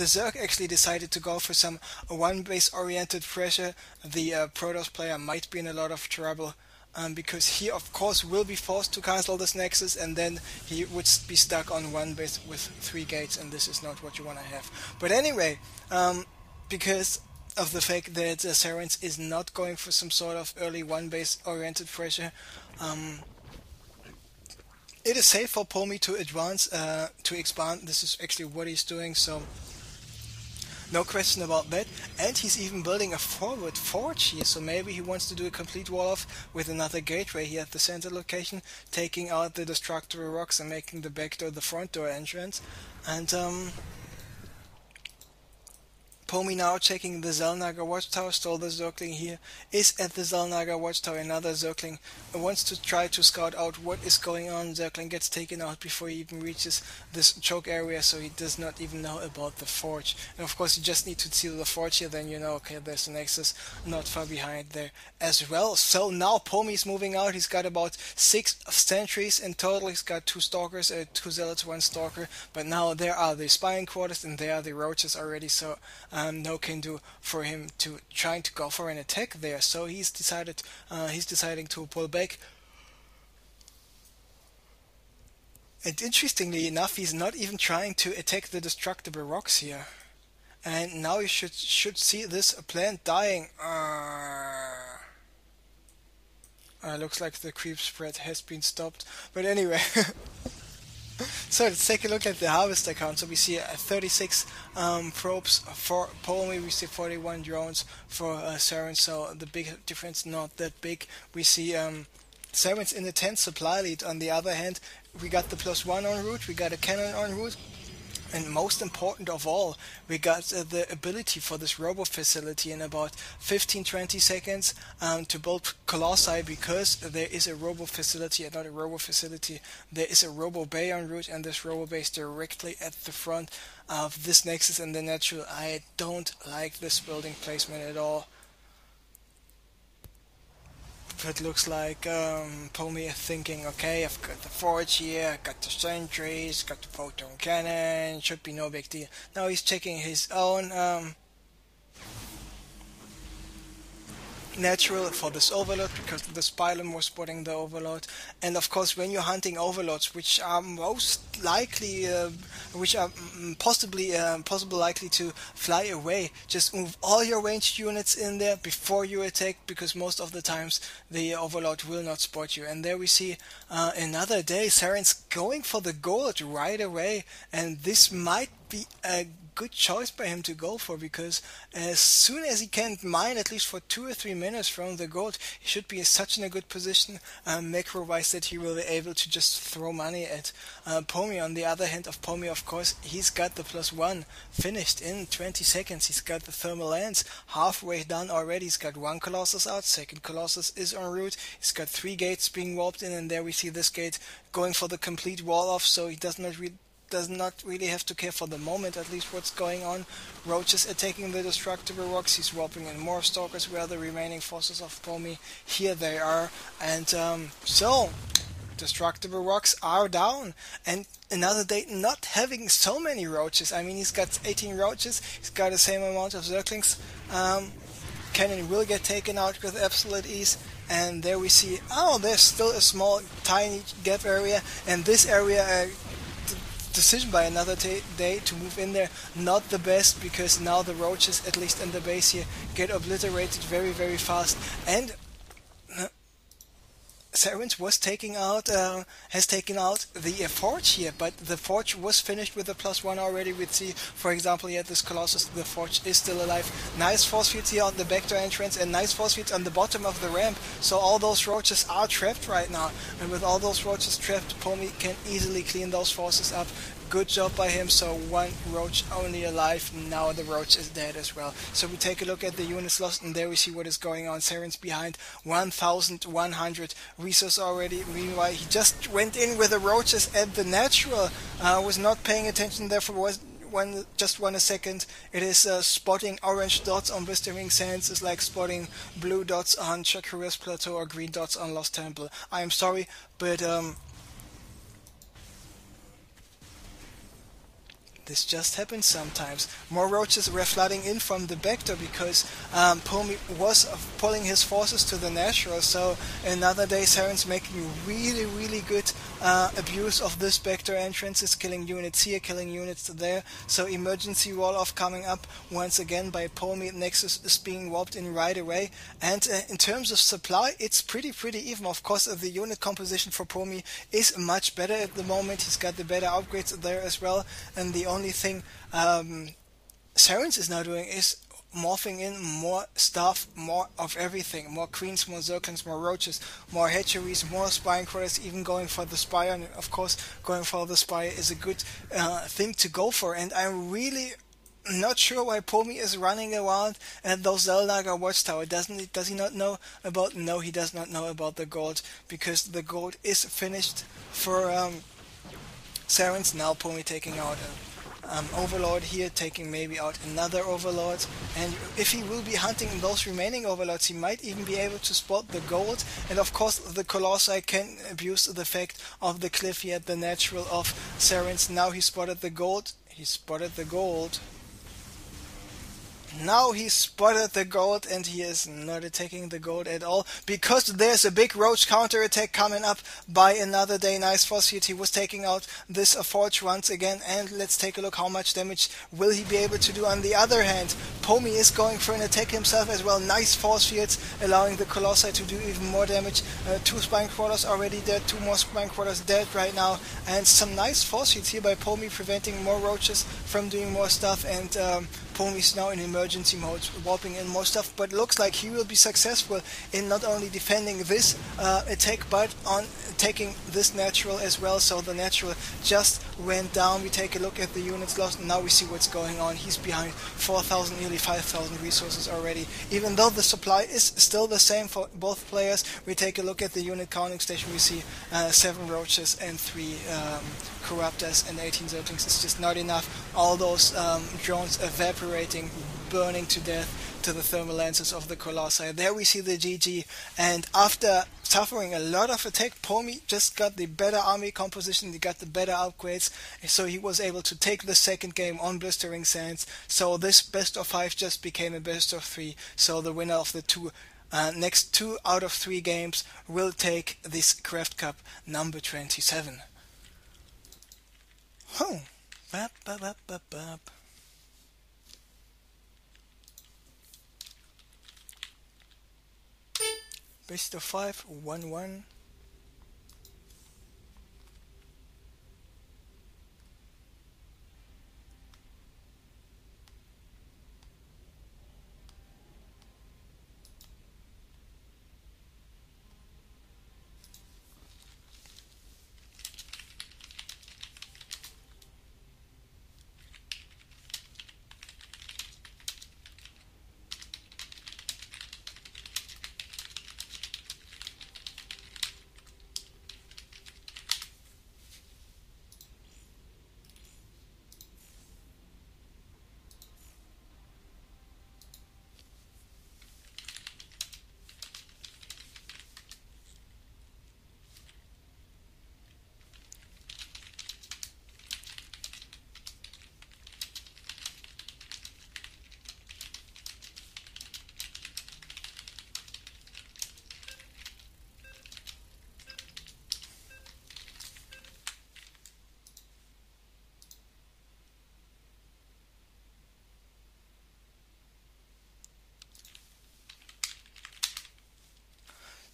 the Zerg actually decided to go for some one base oriented pressure, the Protoss player might be in a lot of trouble. Because he of course will be forced to cancel this Nexus, and then he would be stuck on one base with 3 gates, and this is not what you want to have. But anyway, because of the fact that Sarens is not going for some sort of early one base oriented pressure, it is safe for Pomi to advance, to expand. This is actually what he's doing, so no question about that. And he's even building a forward forge here, so maybe he wants to do a complete wall-off with another gateway here at the center location, taking out the destructible rocks and making the back door the front door entrance. And Pomi now checking the Zelnaga watchtower, so the Zergling here is at the Zelnaga watchtower. Another Zergling wants to try to scout out what is going on. Zergling gets taken out before he even reaches this choke area, so he does not even know about the forge. And of course you just need to seal the forge here, then you know, okay, there's an Nexus not far behind there as well. So now Pomi's moving out. He's got about 6 sentries in total. He's got 2 stalkers, 2 zealots, 1 stalker, but now there are the spying quarters and there are the roaches already, so no can do for him to trying to go for an attack there. So he's deciding to pull back. And interestingly enough, he's not even trying to attack the destructible rocks here. And now you should see this plant dying. Looks like the creep spread has been stopped. But anyway. So let's take a look at the harvester count. So we see 36 probes for Pomi, we see 41 drones for Sarens, so the big difference not that big. We see Sarens in the 10th supply lead. On the other hand, we got the +1 en route, we got a cannon en route, and most important of all, we got the ability for this robo facility in about 15-20 seconds to build Colossi, because there is a robo facility, not a robo facility, there is a robo bay en route, and this robo bay is directly at the front of this Nexus and the natural. I don't like this building placement at all. It looks like Pomi is thinking, okay, I've got the forge here, got the sentries, got the photon cannon, should be no big deal. Now he's checking his own natural for this overload, because the Spylum was spotting the overload. And of course, when you're hunting overloads, which are most likely, possibly likely to fly away, just move all your ranged units in there before you attack, because most of the times the overload will not spot you. And there we see another day, Saren's going for the gold right away, and this might be a good choice by him to go for, because as soon as he can mine at least for 2 or 3 minutes from the gold, he should be in such a good position macro wise that he will be able to just throw money at Pomi. On the other hand of Pomi, of course, he's got the +1 finished in 20 seconds. He's got the thermal lance halfway done already. He's got 1 Colossus out, 2nd Colossus is en route. He's got 3 gates being warped in, and there we see this gate going for the complete wall off, so he does not really have to care for the moment, at least, what's going on. Roaches attacking the destructible rocks. He's warping in more stalkers. Where are the remaining forces of Pomi? Here they are. And so destructible rocks are down, and Anotherday not having so many roaches. I mean, he's got 18 roaches, he's got the same amount of Zerglings. Cannon will get taken out with absolute ease. And there we see, oh, there's still a small tiny gap area, and this area decision by Anotherday to move in there, not the best, because now the roaches, at least in the base here, get obliterated very, very fast. And Sarens was has taken out the forge here, but the forge was finished with the +1 already. We'd see, for example, here this Colossus, the forge is still alive. Nice force fields here on the backdoor entrance, and nice force fields on the bottom of the ramp, so all those roaches are trapped right now. And with all those roaches trapped, Pomi can easily clean those forces up. Good job by him. So 1 roach only alive, now the roach is dead as well. So we take a look at the units lost, and there we see what is going on. Sarens behind 1100 resource already. Meanwhile, he just went in with the roaches, and the natural was not paying attention, therefore was just 1 second. It is spotting orange dots on blistering sands is like spotting blue dots on Chakura's Plateau or green dots on Lost Temple. I am sorry, but this just happens sometimes. More roaches were flooding in from the back door because Pomi was pulling his forces to the natural. So another day, Saren's making really, really good abuse of this backdoor entrances, killing units here, killing units there. So emergency roll-off coming up once again by Pomi. Nexus is being warped in right away. And in terms of supply, it's pretty even. Of course, the unit composition for Pomi is much better at the moment. He's got the better upgrades there as well. And the only thing Sarens is now doing is morphing in more stuff, more of everything, more queens, more zircons, more roaches, more hatcheries, more spine crawlers, even going for the spire. And of course, going for the spire is a good thing to go for. And I'm really not sure why Pomi is running around at those Zelnaga watchtower. Does he not know about? No, he does not know about the gold, because the gold is finished for Sarens. Now Pomi taking out Overlord here, taking maybe out another Overlord, and if he will be hunting those remaining Overlords, he might even be able to spot the gold. And of course the Colossi can abuse the fact of the cliff here at the natural of Sarens. Now he spotted the gold. Now he spotted the gold, and he is not attacking the gold at all, because there's a big roach counter attack coming up by Another Day. Nice force field. He was taking out this forge once again, and let's take a look how much damage will he be able to do. On the other hand, Pomi is going for an attack himself as well. Nice force fields, allowing the Colossi to do even more damage. 2 spine crawlers already dead, 2 more spine crawlers dead right now, and some nice force fields here by Pomi, preventing more roaches from doing more stuff. And Pomi's now in emergency mode, warping in more stuff, but looks like he will be successful in not only defending this attack, but on taking this natural as well. So the natural just went down. We take a look at the units lost, and now we see what's going on. He's behind 4,000, nearly 5,000 resources already, even though the supply is still the same for both players. We take a look at the unit counting station. We see 7 roaches and 3 corruptors and 18 zerglings. It's just not enough. All those drones evaporating, burning to death to the thermal lances of the Colossi. There we see the GG, and after suffering a lot of attack, Pomi just got the better army composition, he got the better upgrades, so he was able to take the second game on Blistering Sands. So this best of 5 just became a best of 3, so the winner of the next 2 out of 3 games will take this CraftCup number 27. Oh, bap, bap, bap, bap, bap. Best of 5, 1-1.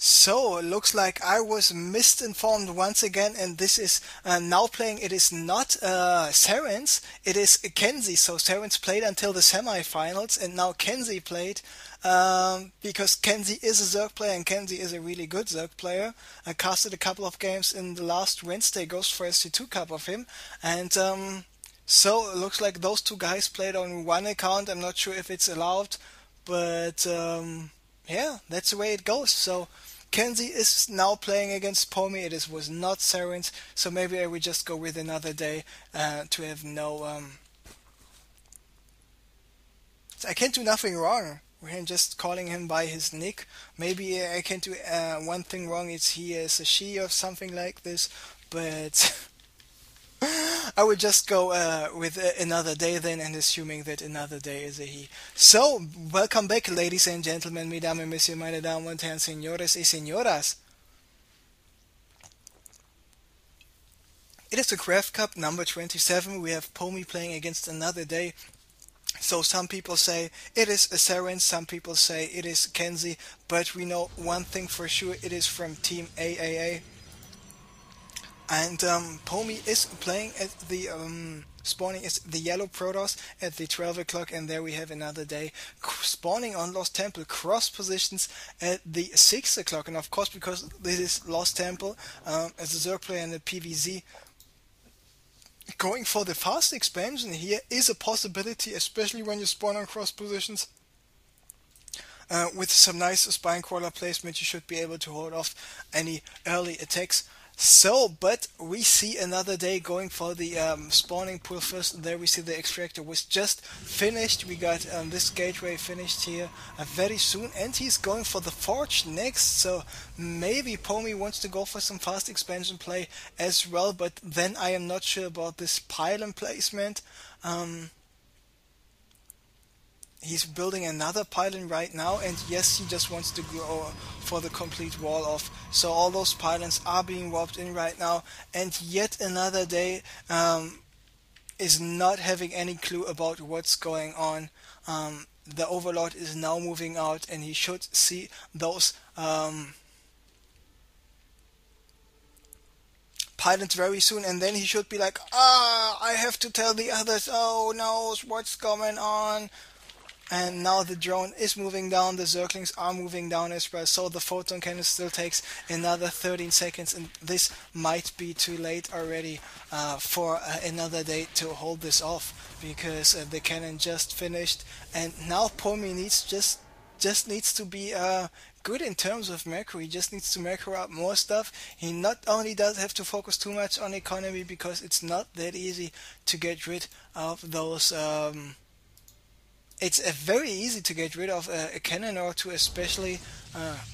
So, looks like I was misinformed once again, and this is now playing. It is not Sarens, it is Kenzie. So Sarens played until the semi-finals, and now Kenzie played because Kenzie is a Zerg player, and Kenzie is a really good Zerg player. I casted a couple of games in the last Wednesday Ghost for SC2 Cup of him, and so it looks like those 2 guys played on one account. I'm not sure if it's allowed, but yeah, that's the way it goes. So Kenzie is now playing against Pomi. It was not Sarens, so maybe I will just go with Another Day to have no... I can't do nothing wrong. We're just calling him by his nick. Maybe I can do one thing wrong. It's he is a she or something like this, but... I would just go with Another Day then, and assuming that Another Day is a he. So, welcome back, ladies and gentlemen, mesdames et messieurs, meine Damen und Herren, señores y señoras. It is the Craft Cup number 27. We have Pomi playing against Another Day. So some people say it is Saren, some people say it is Kenzie, but we know one thing for sure, it is from Team AAA. And Pomi is playing at the spawning is the yellow Protoss at the 12 o'clock, and there we have Another Day spawning on Lost Temple, cross positions at the 6 o'clock. And of course, because this is Lost Temple, as a Zerg player and a PvZ, going for the fast expansion here is a possibility, especially when you spawn on cross positions. With some nice spine crawler placement, you should be able to hold off any early attacks. So, but we see Another Day going for the spawning pool first. There we see the extractor was just finished. We got this gateway finished here very soon, and he's going for the forge next. So maybe Pomi wants to go for some fast expansion play as well, but then I am not sure about this pylon placement. He's building another pylon right now, and yes, he just wants to go for the complete wall off. So all those pylons are being warped in right now, and yet Another Day is not having any clue about what's going on. The Overlord is now moving out, and he should see those pylons very soon, and then he should be like, I have to tell the others, oh no, what's going on? And now the drone is moving down, the Zerglings are moving down as well, so the photon cannon still takes another 13 seconds, and this might be too late already for Another Day to hold this off, because the cannon just finished, and now Pomi needs just needs to be good in terms of macro. He just needs to macro up more stuff. He not only does have to focus too much on economy, because it's not that easy to get rid of those it's very easy to get rid of a cannon or two, especially.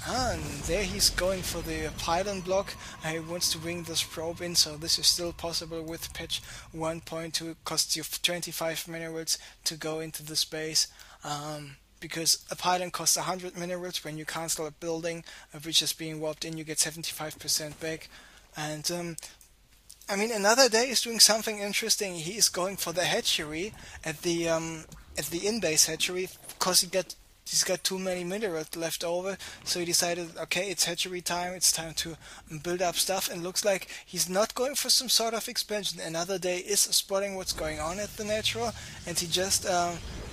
And there he's going for the pylon block. He wants to bring this probe in, so this is still possible with patch 1.2. It costs you 25 minerals to go into the space. Because a pylon costs 100 minerals. When you cancel a building which is being warped in, you get 75% back. And I mean, Another Day is doing something interesting. He is going for the hatchery at the in-base hatchery, because he's got too many minerals left over, so he decided, okay, it's hatchery time, it's time to build up stuff, and looks like he's not going for some sort of expansion. Another Day is spotting what's going on at the natural, and he just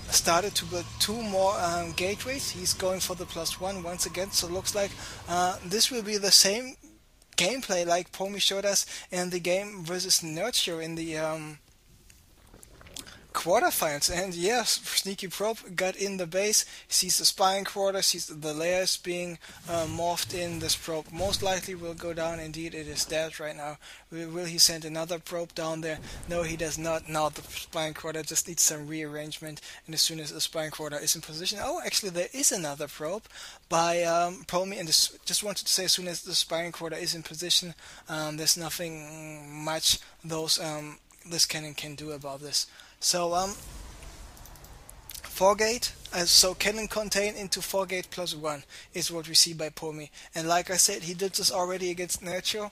started to build two more gateways. He's going for the +1 once again, so looks like this will be the same gameplay like Pomi showed us in the game versus Nurture in the quarterfinals. And yes, Sneaky Probe got in the base, sees the spine quarter, sees the layers being morphed in. This probe most likely will go down. Indeed, it is dead right now. Will he send another probe down there? No, he does not. Now the spine quarter just needs some rearrangement, and as soon as the spine quarter is in position, oh, actually there is another probe by Pomi, and just wanted to say, as soon as the spine quarter is in position, there's nothing much this cannon can do about this. So 4-gate, so cannon contain into 4-gate +1 is what we see by Pomi. And like I said, he did this already against Nurture.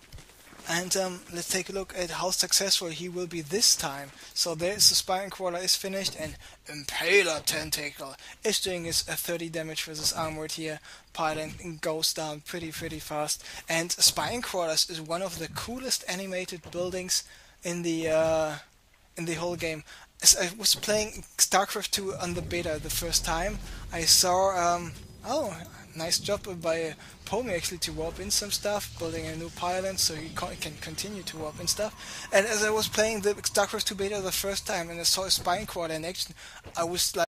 And let's take a look at how successful he will be this time. So there's the Spine Crawler is finished, and Impaler Tentacle is doing his 30 damage versus Armored here. Pylon goes down pretty fast. And Spine Crawlers is one of the coolest animated buildings in the whole game. As I was playing StarCraft 2 on the beta the first time, I saw, oh, nice job by Pomi actually to warp in some stuff, building a new pylon so he can continue to warp in stuff. And as I was playing the StarCraft 2 beta the first time and I saw a Spine Crawler in action, I was like,